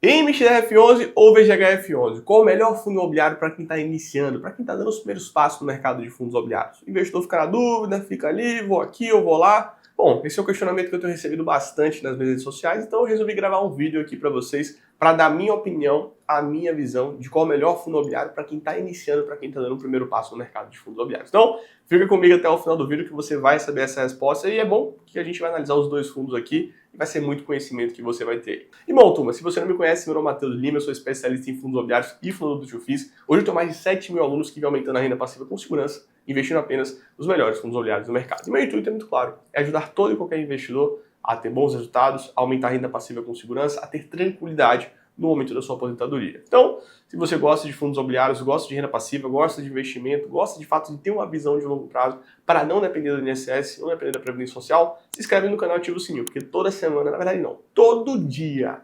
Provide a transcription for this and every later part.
MXRF11 ou VGHF11? Qual o melhor fundo imobiliário para quem está iniciando, para quem está dando os primeiros passos no mercado de fundos imobiliários? O investidor fica na dúvida, fica ali, vou aqui, eu vou lá. Bom, esse é um questionamento que eu tenho recebido bastante nas minhas redes sociais, então eu resolvi gravar um vídeo aqui para vocês, para dar a minha opinião, a minha visão de qual é o melhor fundo imobiliário para quem está iniciando, para quem está dando o primeiro passo no mercado de fundos imobiliários. Então, fica comigo até o final do vídeo que você vai saber essa resposta e é bom que a gente vai analisar os dois fundos aqui e vai ser muito conhecimento que você vai ter. E bom, turma, se você não me conhece, meu nome é Matheus Lima, eu sou especialista em fundos imobiliários e fundo do FIIs. Hoje eu tenho mais de 7 mil alunos que vão aumentando a renda passiva com segurança, investindo apenas nos melhores fundos imobiliários do mercado. E meu intuito é muito claro, é ajudar todo e qualquer investidor a ter bons resultados, a aumentar a renda passiva com segurança, a ter tranquilidade no momento da sua aposentadoria. Então, se você gosta de fundos imobiliários, gosta de renda passiva, gosta de investimento, gosta de fato de ter uma visão de longo prazo para não depender do INSS, não depender da Previdência Social, se inscreve no canal e ativa o sininho, porque toda semana, na verdade não, todo dia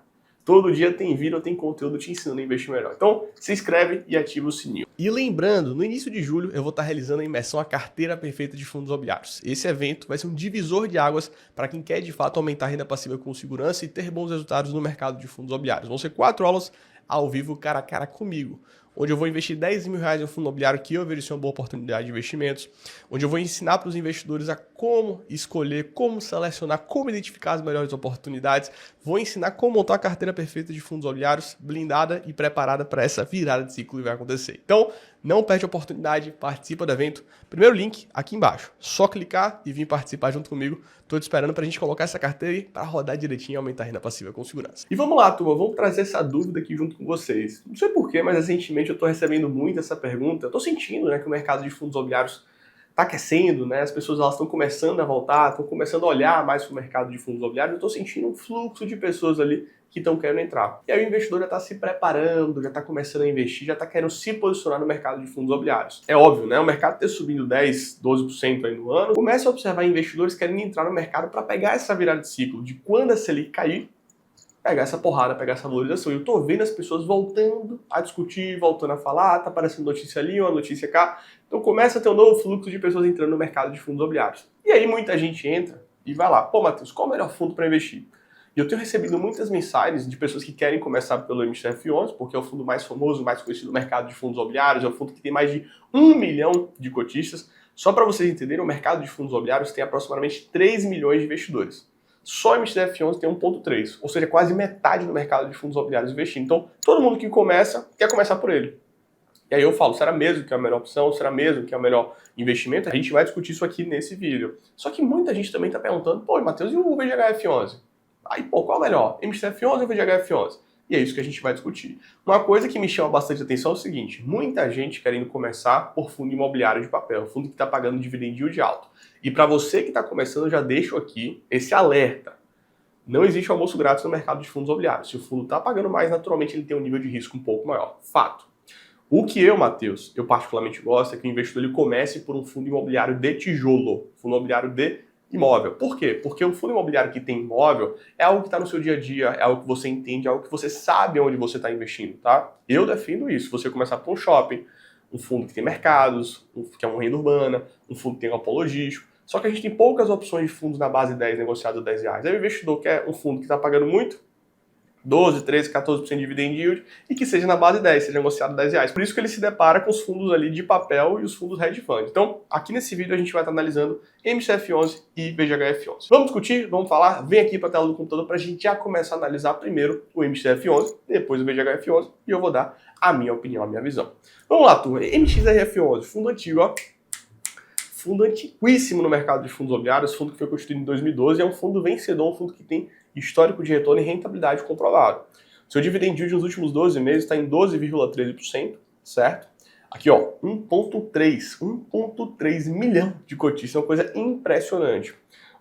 tem vídeo, tem conteúdo te ensinando a investir melhor. Então, se inscreve e ativa o sininho. E lembrando, no início de julho eu vou estar realizando a imersão A Carteira Perfeita de Fundos Imobiliários. Esse evento vai ser um divisor de águas para quem quer de fato aumentar a renda passiva com segurança e ter bons resultados no mercado de fundos imobiliários. Vão ser 4 aulas ao vivo, cara a cara comigo, onde eu vou investir 10 mil reais em um fundo imobiliário que eu vejo ser uma boa oportunidade de investimentos, onde eu vou ensinar para os investidores a como escolher, como selecionar, como identificar as melhores oportunidades, vou ensinar como montar a carteira perfeita de fundos imobiliários, blindada e preparada para essa virada de ciclo que vai acontecer. Então, não perde a oportunidade, participa do evento. Primeiro link aqui embaixo, só clicar e vir participar junto comigo. Estou te esperando para a gente colocar essa carteira aí para rodar direitinho e aumentar a renda passiva com segurança. E vamos lá, turma, vamos trazer essa dúvida aqui junto com vocês. Não sei porquê, mas recentemente eu estou recebendo muito essa pergunta. Eu estou sentindo, né, que o mercado de fundos imobiliários está aquecendo, né? As pessoas estão começando a voltar, estão começando a olhar mais para o mercado de fundos imobiliários. Eu estou sentindo um fluxo de pessoas ali que estão querendo entrar. E aí o investidor já está se preparando, já está começando a investir, já está querendo se posicionar no mercado de fundos imobiliários. É óbvio, né? O mercado ter subindo 10, 12% aí no ano, começa a observar investidores querendo entrar no mercado para pegar essa virada de ciclo, de quando a Selic cair, pegar essa porrada, pegar essa valorização. E eu tô vendo as pessoas voltando a discutir, voltando a falar, tá aparecendo notícia ali, uma notícia cá. Então começa a ter um novo fluxo de pessoas entrando no mercado de fundos imobiliários. E aí muita gente entra e vai lá, pô, Matheus, qual o melhor fundo para investir? E eu tenho recebido muitas mensagens de pessoas que querem começar pelo MXRF11, porque é o fundo mais famoso, mais conhecido no mercado de fundos imobiliários, é um fundo que tem mais de 1 milhão de cotistas. Só para vocês entenderem, o mercado de fundos imobiliários tem aproximadamente 3 milhões de investidores. Só a MXRF11 tem 1,3, ou seja, quase metade do mercado de fundos imobiliários investindo. Então, todo mundo que começa, quer começar por ele. E aí eu falo, será mesmo que é a melhor opção? Será mesmo que é o melhor investimento? A gente vai discutir isso aqui nesse vídeo. Só que muita gente também está perguntando, pô, Matheus, e o VGHF11? Aí, pô, qual é o melhor? MXRF11 ou VGHF11? E é isso que a gente vai discutir. Uma coisa que me chama bastante atenção é o seguinte, muita gente querendo começar por fundo imobiliário de papel, fundo que está pagando dividend yield alto. E para você que está começando, eu já deixo aqui esse alerta. Não existe almoço grátis no mercado de fundos imobiliários. Se o fundo está pagando mais, naturalmente ele tem um nível de risco um pouco maior. Fato. O que eu, Matheus, eu particularmente gosto é que o investidor ele comece por um fundo imobiliário de tijolo, fundo imobiliário de imóvel. Por quê? Porque o fundo imobiliário que tem imóvel é algo que está no seu dia a dia, é algo que você entende, é algo que você sabe onde você está investindo, tá? Eu defendo isso. Você começar por um shopping, um fundo que tem mercados, que é uma renda urbana, um fundo que tem um polo logístico. Só que a gente tem poucas opções de fundos na base 10 negociados a 10 reais. Aí o investidor quer um fundo que está pagando muito, 12, 13, 14% de dividend yield, e que seja na base 10, seja negociado a 10 reais. Por isso que ele se depara com os fundos ali de papel e os fundos hedge fund. Então, aqui nesse vídeo a gente vai estar analisando MXRF11 e VGHF11. Vamos discutir, vamos falar, vem aqui para a tela do computador para a gente já começar a analisar primeiro o MXRF11, depois o VGHF11, e eu vou dar a minha opinião, a minha visão. Vamos lá, turma. MXRF11, fundo antigo, ó. Fundo antiquíssimo no mercado de fundos imobiliários, fundo que foi constituído em 2012, é um fundo vencedor, um fundo que tem histórico de retorno e rentabilidade comprovado. Seu dividend yield nos últimos 12 meses está em 12,13%, certo? Aqui, ó, 1,3 milhão de cotistas, é uma coisa impressionante.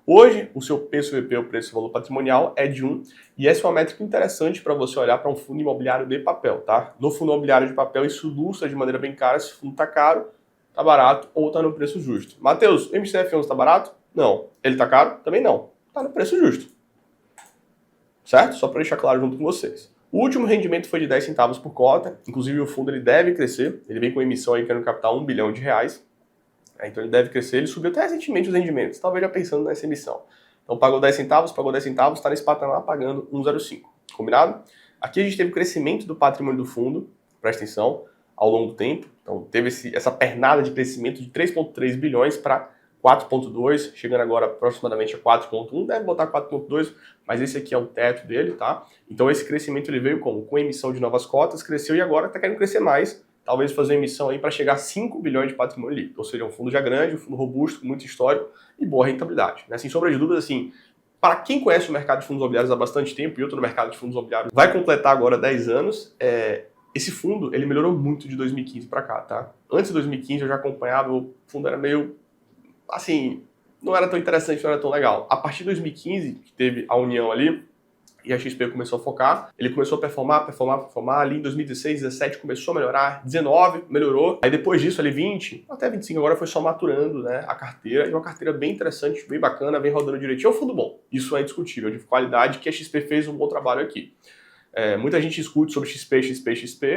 Hoje, o seu PSVP, o preço valor patrimonial, é de 1, e essa é uma métrica interessante para você olhar para um fundo imobiliário de papel, tá? No fundo imobiliário de papel, isso ilustra de maneira bem clara se o fundo está caro, tá barato ou tá no preço justo. Matheus, o MXRF11 tá barato? Não. Ele tá caro? Também não. Tá no preço justo. Certo? Só para deixar claro junto com vocês. O último rendimento foi de 10 centavos por cota. Inclusive o fundo ele deve crescer. Ele vem com emissão aí querendo captar 1 bilhão de reais. Então ele deve crescer. Ele subiu até recentemente os rendimentos. Talvez já pensando nessa emissão. Então pagou 10 centavos, tá nesse patamar pagando 1,05. Combinado? Aqui a gente teve o crescimento do patrimônio do fundo, presta atenção, ao longo do tempo. Então teve essa pernada de crescimento de 3,3 bilhões para 4,2, chegando agora aproximadamente a 4,1, deve botar 4,2, mas esse aqui é o teto dele, tá? Então esse crescimento ele veio como? Com emissão de novas cotas, cresceu e agora está querendo crescer mais, talvez fazer emissão aí para chegar a 5 bilhões de patrimônio líquido, ou seja, um fundo já grande, um fundo robusto, com muito histórico e boa rentabilidade, né? Sem sombra de dúvidas, assim, para quem conhece o mercado de fundos imobiliários há bastante tempo, e eu estou no mercado de fundos imobiliários, vai completar agora 10 anos, esse fundo ele melhorou muito de 2015 para cá, tá? Antes de 2015 eu já acompanhava, o fundo era meio assim, não era tão interessante, não era tão legal. A partir de 2015, que teve a união ali, e a XP começou a focar, ele começou a performar, ali em 2016, 2017 começou a melhorar, 19 melhorou, aí depois disso ali 20, até 25 agora foi só maturando, né, a carteira, e uma carteira bem interessante, bem bacana, vem rodando direitinho, é um fundo bom, isso é indiscutível, de qualidade, que a XP fez um bom trabalho aqui. Muita gente escuta sobre XP,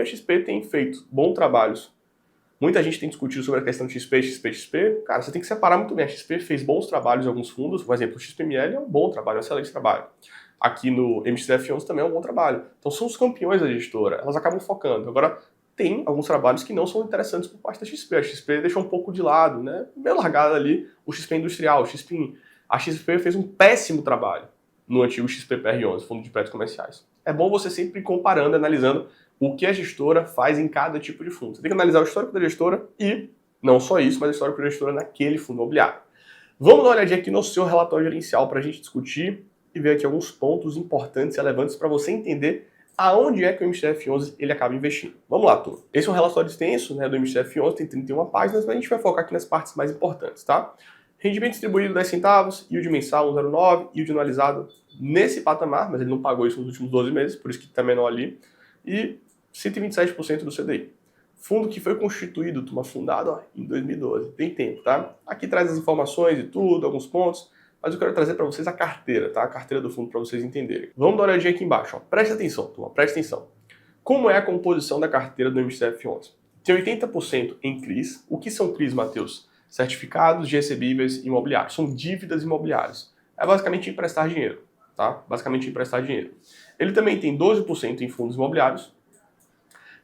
a XP tem feito bons trabalhos. Muita gente tem discutido sobre a questão de XP. Cara, você tem que separar muito bem. A XP fez bons trabalhos em alguns fundos. Por exemplo, o XPML é um bom trabalho, um excelente trabalho. Aqui no MXF11 também é um bom trabalho. Então são os campeões da gestora. Elas acabam focando. Agora, tem alguns trabalhos que não são interessantes por parte da XP. A XP deixou um pouco de lado, né? Meio largada ali o XP industrial, o XP. A XP fez um péssimo trabalho no antigo XPPR11, Fundo de Prédios Comerciais. É bom você sempre ir comparando, analisando o que a gestora faz em cada tipo de fundo. Você tem que analisar o histórico da gestora e, não só isso, mas o histórico da gestora naquele fundo imobiliário. Vamos dar uma olhadinha aqui no seu relatório gerencial para a gente discutir e ver aqui alguns pontos importantes e relevantes para você entender aonde é que o MXF11 ele acaba investindo. Vamos lá, turma. Esse é um relatório extenso, né, do MXF11, tem 31 páginas, mas a gente vai focar aqui nas partes mais importantes, tá? Rendimento distribuído 10 centavos, yield mensal 1,09, yield anualizado nesse patamar, mas ele não pagou isso nos últimos 12 meses, por isso que está menor ali, e 127% do CDI. Fundo que foi constituído, turma, fundado em 2012. Tem tempo, tá? Aqui traz as informações e tudo, alguns pontos, mas eu quero trazer para vocês a carteira, tá? A carteira do fundo para vocês entenderem. Vamos dar uma olhadinha aqui embaixo, ó. Presta atenção, turma, presta atenção. Como é a composição da carteira do MXF11? Tem 80% em CRIs. O que são CRIs, Matheus? Certificados de recebíveis imobiliários. São dívidas imobiliárias. É basicamente emprestar dinheiro, tá? Basicamente emprestar dinheiro. Ele também tem 12% em fundos imobiliários,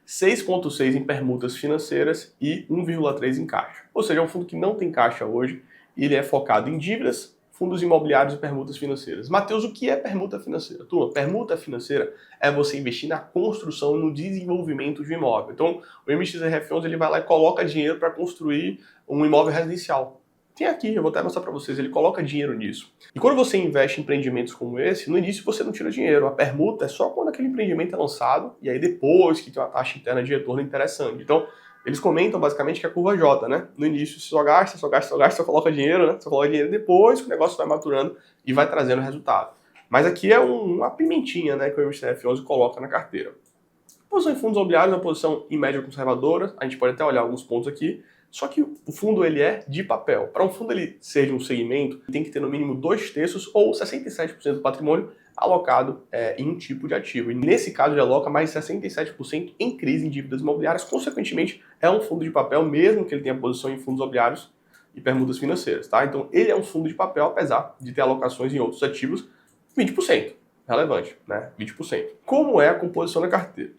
6,6% em permutas financeiras e 1,3% em caixa. Ou seja, é um fundo que não tem caixa hoje, e ele é focado em dívidas, fundos imobiliários e permutas financeiras. Matheus, o que é permuta financeira? Turma, permuta financeira é você investir na construção e no desenvolvimento de um imóvel. Então, o MXRF11 ele vai lá e coloca dinheiro para construir um imóvel residencial. Tem aqui, eu vou até mostrar para vocês, ele coloca dinheiro nisso. E quando você investe em empreendimentos como esse, no início você não tira dinheiro. A permuta é só quando aquele empreendimento é lançado e aí depois que tem uma taxa interna de retorno interessante. Então, eles comentam basicamente que é a curva J, né? No início você só gasta, só coloca dinheiro, né? Só coloca dinheiro depois que o negócio vai maturando e vai trazendo resultado. Mas aqui é uma pimentinha, né, que o MXF11 coloca na carteira. Posição em fundos imobiliários é uma posição em média conservadora, a gente pode até olhar alguns pontos aqui, só que o fundo ele é de papel. Para um fundo ele ser de um segmento, tem que ter no mínimo 2/3 ou 67% do patrimônio alocado em um tipo de ativo. E nesse caso ele aloca mais de 67% em crise em dívidas imobiliárias, consequentemente é um fundo de papel, mesmo que ele tenha posição em fundos imobiliários e permutas financeiras, tá? Então ele é um fundo de papel, apesar de ter alocações em outros ativos, 20%, relevante, né? 20%. Como é a composição da carteira?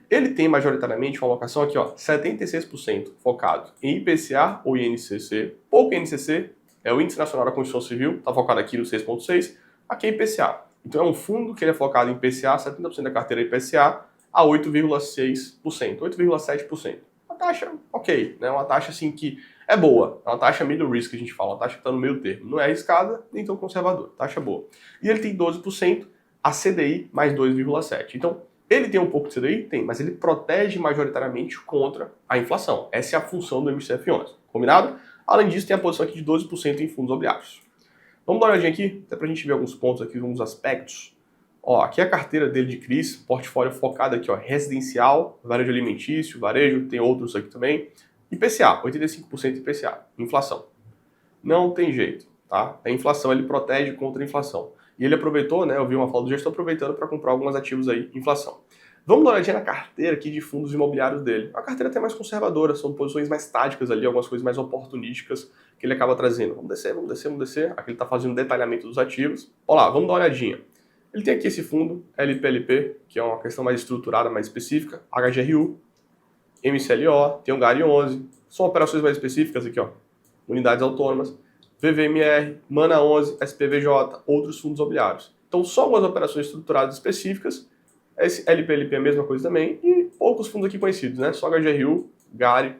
Ele tem majoritariamente uma alocação aqui, ó, 76% focado em IPCA ou INCC. Pouco INCC é o Índice Nacional da Construção Civil, está focado aqui no 6,6%. Aqui é IPCA. Então é um fundo que ele é focado em IPCA, 70% da carteira é IPCA, a 8,6%, 8,7%. Uma taxa ok, né? Uma taxa assim que é boa. É uma taxa middle risk que a gente fala, uma taxa que está no meio termo. Não é arriscada, nem tão conservadora. Taxa boa. E ele tem 12% a CDI mais 2,7%. Então, ele tem um pouco de CDI? Tem, mas ele protege majoritariamente contra a inflação. Essa é a função do MXF11. Combinado? Além disso, tem a posição aqui de 12% em fundos imobiliários. Vamos dar uma olhadinha aqui, até para a gente ver alguns pontos aqui, alguns aspectos. Ó, aqui é a carteira dele de CRIs, portfólio focado aqui, ó, residencial, varejo alimentício, varejo, tem outros aqui também. IPCA, 85% IPCA, inflação. Não tem jeito, tá? A inflação, ele protege contra a inflação. E ele aproveitou, né, eu vi uma fala do gestor aproveitando para comprar alguns ativos aí, inflação. Vamos dar uma olhadinha na carteira aqui de fundos imobiliários dele. A carteira até mais conservadora, são posições mais táticas ali, algumas coisas mais oportunísticas que ele acaba trazendo. Vamos descer. Aqui ele está fazendo detalhamento dos ativos. Olha lá, vamos dar uma olhadinha. Ele tem aqui esse fundo, LPLP, que é uma questão mais estruturada, mais específica, HGRU, MCLO, tem o GARI 11, são operações mais específicas aqui, ó, unidades autônomas, VVMR, MANA 11, SPVJ, outros fundos imobiliários. Então, só algumas operações estruturadas específicas, esse LPLP é a mesma coisa também, e poucos fundos aqui conhecidos, né? Só HGRU, GARI,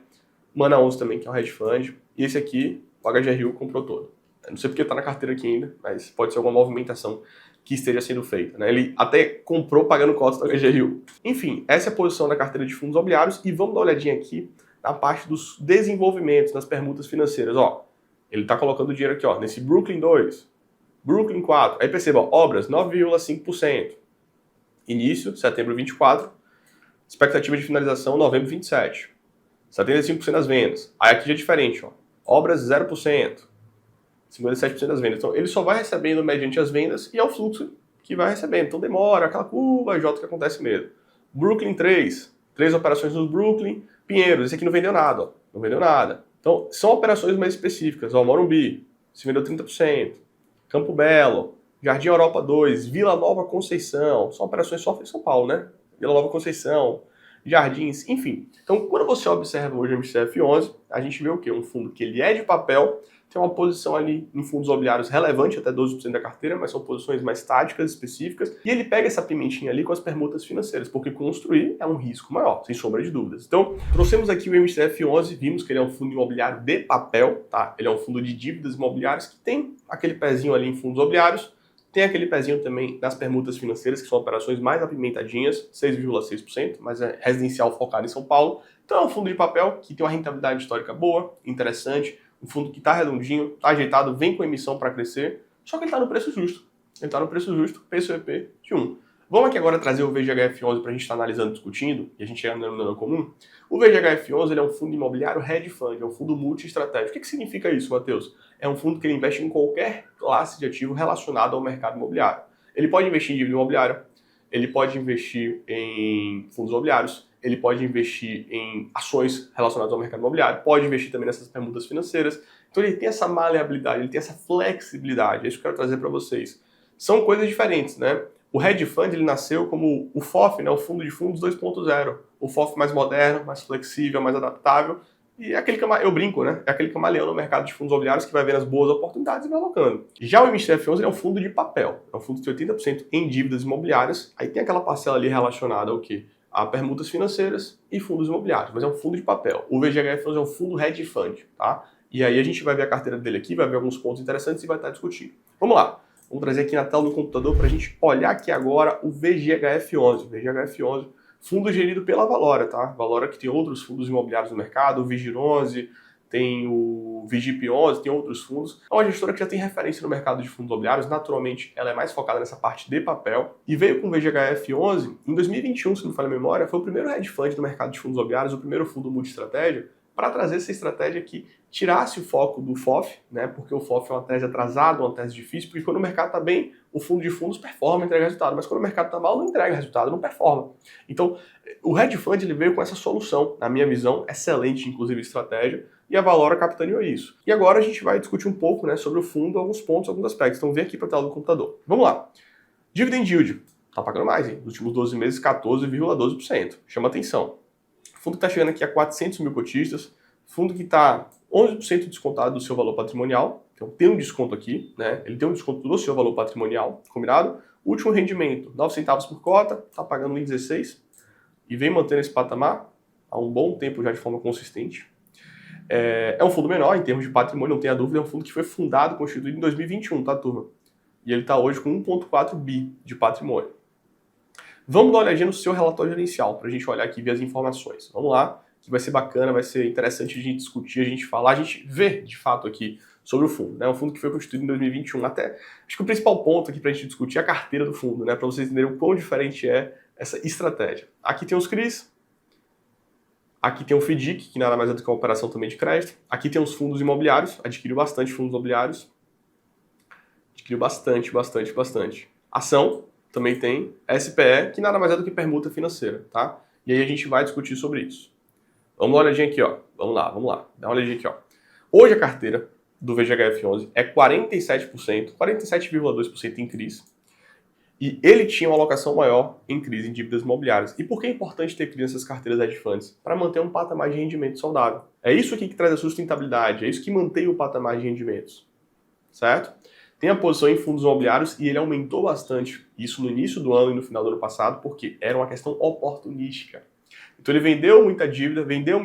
MANA 11 também, que é um hedge fund, e esse aqui, o HGRU comprou todo. Eu não sei porque está na carteira aqui ainda, mas pode ser alguma movimentação que esteja sendo feita, né? Ele até comprou pagando cotas do HGRU. Enfim, essa é a posição da carteira de fundos imobiliários e vamos dar uma olhadinha aqui na parte dos desenvolvimentos, nas permutas financeiras. Ó, ele está colocando dinheiro aqui, ó, nesse Brooklyn 2, Brooklyn 4. Aí perceba, ó, obras 9,5%. Início, setembro 24. Expectativa de finalização, novembro 27. 75% das vendas. Aí aqui já é diferente, ó. Obras 0%. 57% das vendas. Então, ele só vai recebendo mediante as vendas e é o fluxo que vai recebendo. Então, demora, aquela curva J que acontece mesmo. Brooklyn 3 operações no Brooklyn. Pinheiros, esse aqui não vendeu nada, ó. Não vendeu nada. Então, são operações mais específicas. Ó, Morumbi, se vendeu 30%. Campo Belo, Jardim Europa 2, Vila Nova Conceição. São operações só em São Paulo, né? Vila Nova Conceição, Jardins, enfim. Então, quando você observa hoje o MCF11, a gente vê o quê? Um fundo que ele é de papel, tem uma posição ali em fundos imobiliários relevante, até 12% da carteira, mas são posições mais táticas, específicas, e ele pega essa pimentinha ali com as permutas financeiras, porque construir é um risco maior, sem sombra de dúvidas. Então, trouxemos aqui o MCF11, vimos que ele é um fundo imobiliário de papel, tá? Ele é um fundo de dívidas imobiliárias que tem aquele pezinho ali em fundos imobiliários, tem aquele pezinho também nas permutas financeiras, que são operações mais apimentadinhas, 6,6%, mas é residencial focado em São Paulo. Então é um fundo de papel que tem uma rentabilidade histórica boa, interessante, um fundo que está redondinho, está ajeitado, vem com emissão para crescer, só que ele está no preço justo. Ele está no preço justo, PCP de 1. Vamos aqui agora trazer o VGHF11 para a gente estar analisando, discutindo, e a gente chegar no denominador comum. O VGHF11 ele é um fundo imobiliário hedge fund, é um fundo multi-estratégico. O que significa isso, Matheus? É um fundo que ele investe em qualquer classe de ativo relacionado ao mercado imobiliário. Ele pode investir em dívida imobiliária, ele pode investir em fundos imobiliários, ele pode investir em ações relacionadas ao mercado imobiliário, pode investir também nessas permutas financeiras. Então ele tem essa maleabilidade, ele tem essa flexibilidade, é isso que eu quero trazer para vocês. São coisas diferentes, né? O hedge fund ele nasceu como o FOF, né, o fundo de fundos 2.0. O FOF mais moderno, mais flexível, mais adaptável. E é aquele eu brinco, né? É aquele camaleão no mercado de fundos imobiliários que vai vendo as boas oportunidades e vai alocando. Já o MCF11 é um fundo de papel. É um fundo de 80% em dívidas imobiliárias. Aí tem aquela parcela ali relacionada ao quê? A permutas financeiras e fundos imobiliários. Mas é um fundo de papel. O VGHF11 é um fundo hedge fund, tá? E aí a gente vai ver a carteira dele aqui, vai ver alguns pontos interessantes e vai estar discutindo. Vamos lá. Vamos trazer aqui na tela do computador para a gente olhar aqui agora o VGHF11. O VGHF11, fundo gerido pela Valora, tá? Valora que tem outros fundos imobiliários no mercado, o Vigir11, tem o Vigip11, tem outros fundos. É uma gestora que já tem referência no mercado de fundos imobiliários, naturalmente ela é mais focada nessa parte de papel. E veio com o VGHF11, em 2021, se não me falha a memória, foi o primeiro hedge fund do mercado de fundos imobiliários, o primeiro fundo multi-estratégia, para trazer essa estratégia que tirasse o foco do FOF, né? Porque o FOF é uma tese atrasada, uma tese difícil, porque quando o mercado está bem, o fundo de fundos performa, entrega resultado, mas quando o mercado está mal, não entrega resultado, não performa. Então, o hedge fund ele veio com essa solução, na minha visão, excelente, inclusive, estratégia, e a Valora capitaneou isso. E agora a gente vai discutir um pouco, né, sobre o fundo, alguns pontos, alguns aspectos. Então, vem aqui para a tela do computador. Vamos lá. Dividend yield. Tá pagando mais, hein? Nos últimos 12 meses, 14,12%. Chama atenção. O fundo está chegando aqui a 400 mil cotistas, fundo que está 11% descontado do seu valor patrimonial, então tem um desconto aqui, né? Ele tem um desconto do seu valor patrimonial, combinado? O último rendimento, 9 centavos por cota, está pagando 1,16 e vem mantendo esse patamar há um bom tempo já de forma consistente. É um fundo menor em termos de patrimônio, não tenha dúvida, é um fundo que foi fundado, constituído em 2021, tá, turma? E ele está hoje com 1,4 bi de patrimônio. Vamos dar uma olhadinha no seu relatório gerencial, para a gente olhar aqui e ver as informações. Vamos lá, que vai ser bacana, vai ser interessante a gente discutir, a gente falar, a gente ver, de fato, aqui sobre o fundo. É um fundo que foi constituído em 2021. Até, acho que o principal ponto aqui para a gente discutir é a carteira do fundo, né? Para vocês entenderem o quão diferente é essa estratégia. Aqui tem os CRIs, aqui tem o FDIC, que nada mais é do que uma operação também de crédito. Aqui tem os fundos imobiliários, adquiriu bastante fundos imobiliários. Adquiriu bastante. Ação, também tem SPE, que nada mais é do que permuta financeira, tá? E aí a gente vai discutir sobre isso. Vamos dar uma olhadinha aqui, ó. Vamos lá. Dá uma olhadinha aqui, ó. Hoje a carteira do VGHF11 é 47%, 47,2% em CRIs. E ele tinha uma alocação maior em CRIs, em dívidas imobiliárias. E por que é importante ter CRI nessas carteiras hedge funds? Para manter um patamar de rendimento saudável. É isso aqui que traz a sustentabilidade, é isso que mantém o patamar de rendimentos. Certo? Tem a posição em fundos imobiliários e ele aumentou bastante isso no início do ano e no final do ano passado, porque era uma questão oportunística. Então ele vendeu muita dívida, teve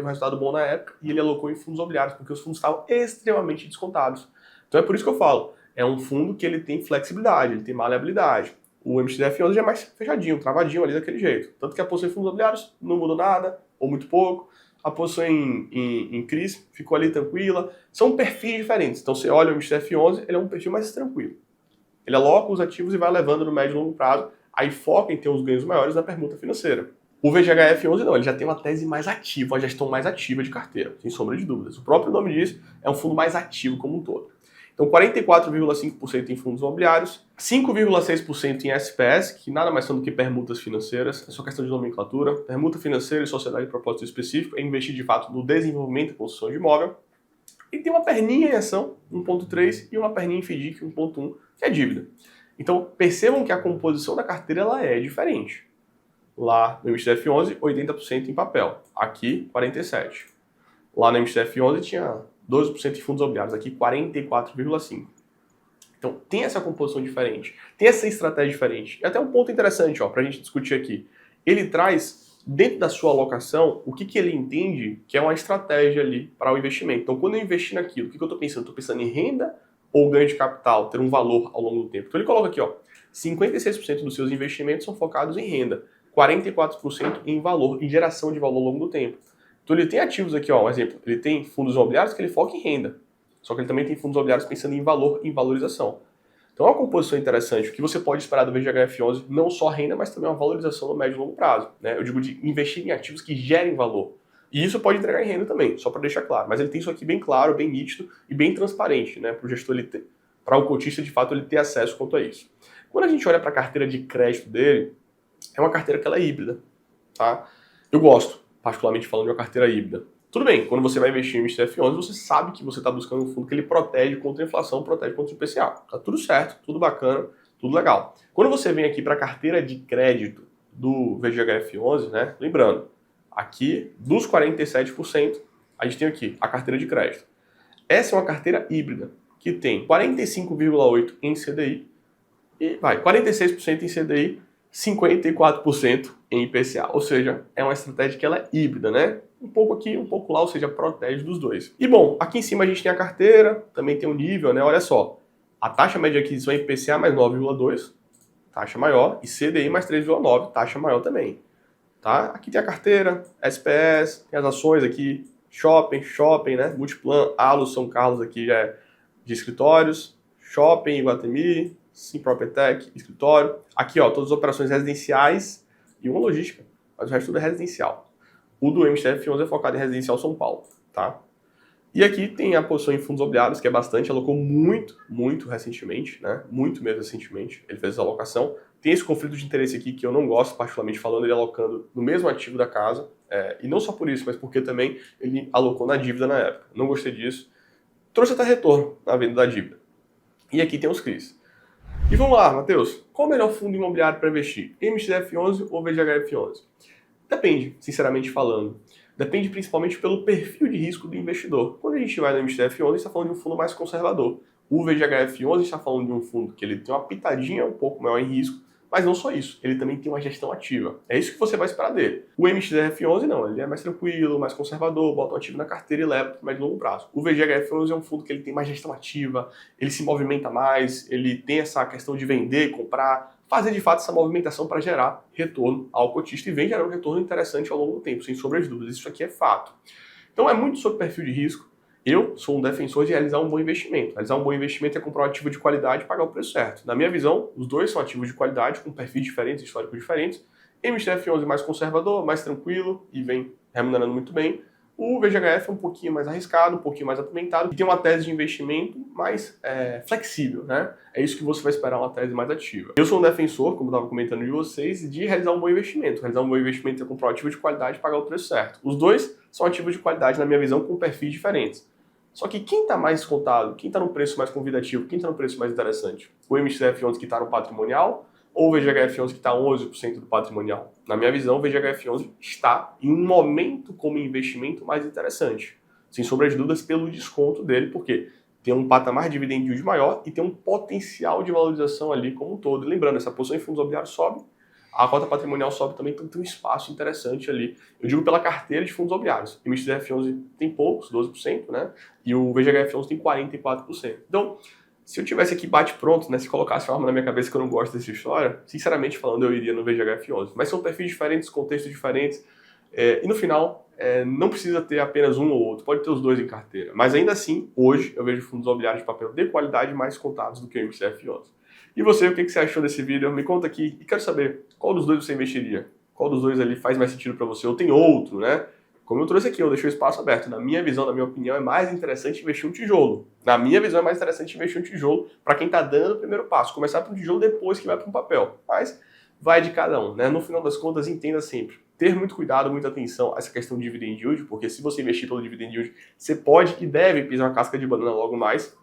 um resultado bom na época e ele alocou em fundos imobiliários, porque os fundos estavam extremamente descontados. Então é por isso que eu falo, é um fundo que ele tem flexibilidade, ele tem maleabilidade. O MXDF11 já é mais fechadinho, travadinho ali daquele jeito. Tanto que a posição em fundos imobiliários não mudou nada, ou muito pouco. A posição em CRIs ficou ali tranquila. São perfis diferentes. Então você olha o MXDF11, ele é um perfil mais tranquilo. Ele aloca os ativos e vai levando no médio e longo prazo, aí foca em ter os ganhos maiores na permuta financeira. O VGHF11 não, ele já tem uma tese mais ativa, uma gestão mais ativa de carteira, sem sombra de dúvidas. O próprio nome diz, é um fundo mais ativo como um todo. Então 44,5% em fundos imobiliários, 5,6% em SPS, que nada mais são do que permutas financeiras, é só questão de nomenclatura. Permuta financeira e sociedade de propósito específico é investir de fato no desenvolvimento e construção de imóvel. E tem uma perninha em ação, 1,3, e uma perninha em FDIC, 1,1, que é dívida. Então percebam que a composição da carteira ela é diferente. Lá no MXF11, 80% em papel. Aqui, 47%. Lá no MXF11 tinha 12% em fundos imobiliários. Aqui, 44,5%. Então, tem essa composição diferente. Tem essa estratégia diferente. E até um ponto interessante para a gente discutir aqui. Ele traz, dentro da sua alocação, o que ele entende que é uma estratégia ali para o investimento. Então, quando eu investir naquilo, o que eu estou pensando? Estou pensando em renda ou ganho de capital, ter um valor ao longo do tempo. Então, ele coloca aqui, 56% dos seus investimentos são focados em renda. 44% em valor, em geração de valor ao longo do tempo. Então ele tem ativos aqui, um exemplo, ele tem fundos imobiliários que ele foca em renda, só que ele também tem fundos imobiliários pensando em valor, em valorização. Então é uma composição interessante, o que você pode esperar do VGHF11, não só renda, mas também uma valorização no médio e longo prazo. Né? Eu digo de investir em ativos que gerem valor. E isso pode entregar em renda também, só para deixar claro. Mas ele tem isso aqui bem claro, bem nítido e bem transparente, né? Para o gestor, para o cotista, de fato, ele ter acesso quanto a isso. Quando a gente olha para a carteira de crédito dele, é uma carteira que ela é híbrida, tá? Eu gosto, particularmente falando de uma carteira híbrida. Tudo bem, quando você vai investir em MXF11, você sabe que você está buscando um fundo que ele protege contra a inflação, protege contra o IPCA. Tá tudo certo, tudo bacana, tudo legal. Quando você vem aqui para a carteira de crédito do VGHF11, né? Lembrando, aqui dos 47%, a gente tem aqui a carteira de crédito. Essa é uma carteira híbrida, que tem 45,8% em CDI e 46% em CDI, 54% em IPCA, ou seja, é uma estratégia que ela é híbrida, né? Um pouco aqui, um pouco lá, ou seja, protege dos dois. E bom, aqui em cima a gente tem a carteira, também tem um nível, né? Olha só, a taxa média de aquisição é IPCA mais 9,2, taxa maior, e CDI mais 3,9, taxa maior também, tá? Aqui tem a carteira, SPS, tem as ações aqui, Shopping, né? Multiplan, Alus, São Carlos aqui já é de escritórios, Shopping, Iguatemi, Sim Propertec, escritório. Aqui, todas as operações residenciais e uma logística, mas o resto tudo é residencial. O do MXF11 é focado em residencial São Paulo, tá? E aqui tem a posição em fundos imobiliários, que é bastante, alocou muito recentemente, né? Muito mesmo recentemente, ele fez essa alocação. Tem esse conflito de interesse aqui que eu não gosto, particularmente falando, ele alocando no mesmo ativo da casa, e não só por isso, mas porque também ele alocou na dívida na época. Não gostei disso. Trouxe até retorno na venda da dívida. E aqui tem os CRIs. E vamos lá, Matheus, qual o melhor fundo imobiliário para investir? MXF11 ou VGHF11? Depende, sinceramente falando. Depende principalmente pelo perfil de risco do investidor. Quando a gente vai no MXF11, a gente está falando de um fundo mais conservador. O VGHF11 a gente está falando de um fundo que ele tem uma pitadinha um pouco maior em risco, mas não só isso, ele também tem uma gestão ativa. É isso que você vai esperar dele. O MXF11 não, ele é mais tranquilo, mais conservador, bota um ativo na carteira e leva para mais longo prazo. O VGHF11 é um fundo que ele tem mais gestão ativa, ele se movimenta mais, ele tem essa questão de vender, comprar, fazer de fato essa movimentação para gerar retorno ao cotista e vem gerando retorno interessante ao longo do tempo, sem sombra de dúvidas. Isso aqui é fato. Então é muito sobre perfil de risco. Eu sou um defensor de realizar um bom investimento. Realizar um bom investimento é comprar um ativo de qualidade e pagar o preço certo. Na minha visão, os dois são ativos de qualidade, com perfis diferentes, históricos diferentes. MXF11 mais conservador, mais tranquilo e vem remunerando muito bem. O VGHF é um pouquinho mais arriscado, um pouquinho mais apimentado e tem uma tese de investimento mais flexível, né? É isso que você vai esperar, uma tese mais ativa. Eu sou um defensor, como eu estava comentando de vocês, de realizar um bom investimento. Realizar um bom investimento é comprar um ativo de qualidade e pagar o preço certo. Os dois são ativos de qualidade, na minha visão, com perfis diferentes. Só que quem está mais descontado, quem está no preço mais convidativo, quem está no preço mais interessante? O MXF11 que está no patrimonial ou o VGHF11 que está 11% do patrimonial? Na minha visão, o VGHF11 está em um momento como investimento mais interessante. Sem sombra de dúvidas pelo desconto dele, porque tem um patamar de dividend yield maior e tem um potencial de valorização ali como um todo. E lembrando, essa posição em fundos imobiliários sobe, a cota patrimonial sobe também, então tem um espaço interessante ali. Eu digo pela carteira de fundos imobiliários. O MXF11 tem poucos, 12%, né? E o VGHF11 tem 44%. Então, se eu tivesse aqui bate-pronto, né? Se colocasse uma arma na minha cabeça que eu não gosto dessa história, sinceramente falando, eu iria no VGHF11. Mas são perfis diferentes, contextos diferentes. E no final, não precisa ter apenas um ou outro, pode ter os dois em carteira. Mas ainda assim, hoje, eu vejo fundos imobiliários de papel de qualidade mais contados do que o MXF11. E você, o que você achou desse vídeo? Me conta aqui e quero saber qual dos dois você investiria. Qual dos dois ali faz mais sentido para você? Ou tem outro, né? Como eu trouxe aqui, eu deixei o espaço aberto. Na minha visão, na minha opinião, é mais interessante investir um tijolo. Na minha visão, é mais interessante investir um tijolo para quem está dando o primeiro passo. Começar por um tijolo depois que vai para um papel. Mas vai de cada um, né? No final das contas, entenda sempre. Ter muito cuidado, muita atenção a essa questão de dividend yield, porque se você investir pelo dividend yield, você pode e deve pisar uma casca de banana logo mais.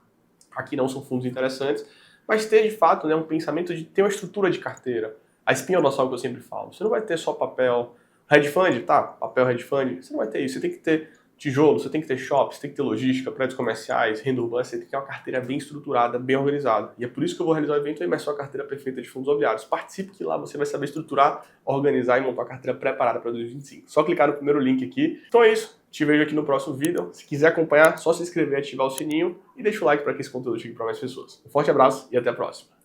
Aqui não são fundos interessantes. Mas ter, de fato, né, um pensamento de ter uma estrutura de carteira. A espinha dorsal que eu sempre falo. Você não vai ter só papel. Hedge fund, tá? Papel hedge fund. Você não vai ter isso. Você tem que ter tijolo, você tem que ter shops, você tem que ter logística, prédios comerciais, renda urbana. Você tem que ter uma carteira bem estruturada, bem organizada. E é por isso que eu vou realizar o evento e imersão a carteira perfeita de fundos imobiliários. Participe que lá você vai saber estruturar, organizar e montar uma carteira preparada para 2025. Só clicar no primeiro link aqui. Então é isso. Te vejo aqui no próximo vídeo. Se quiser acompanhar, só se inscrever, ativar o sininho e deixa o like para que esse conteúdo chegue para mais pessoas. Um forte abraço e até a próxima.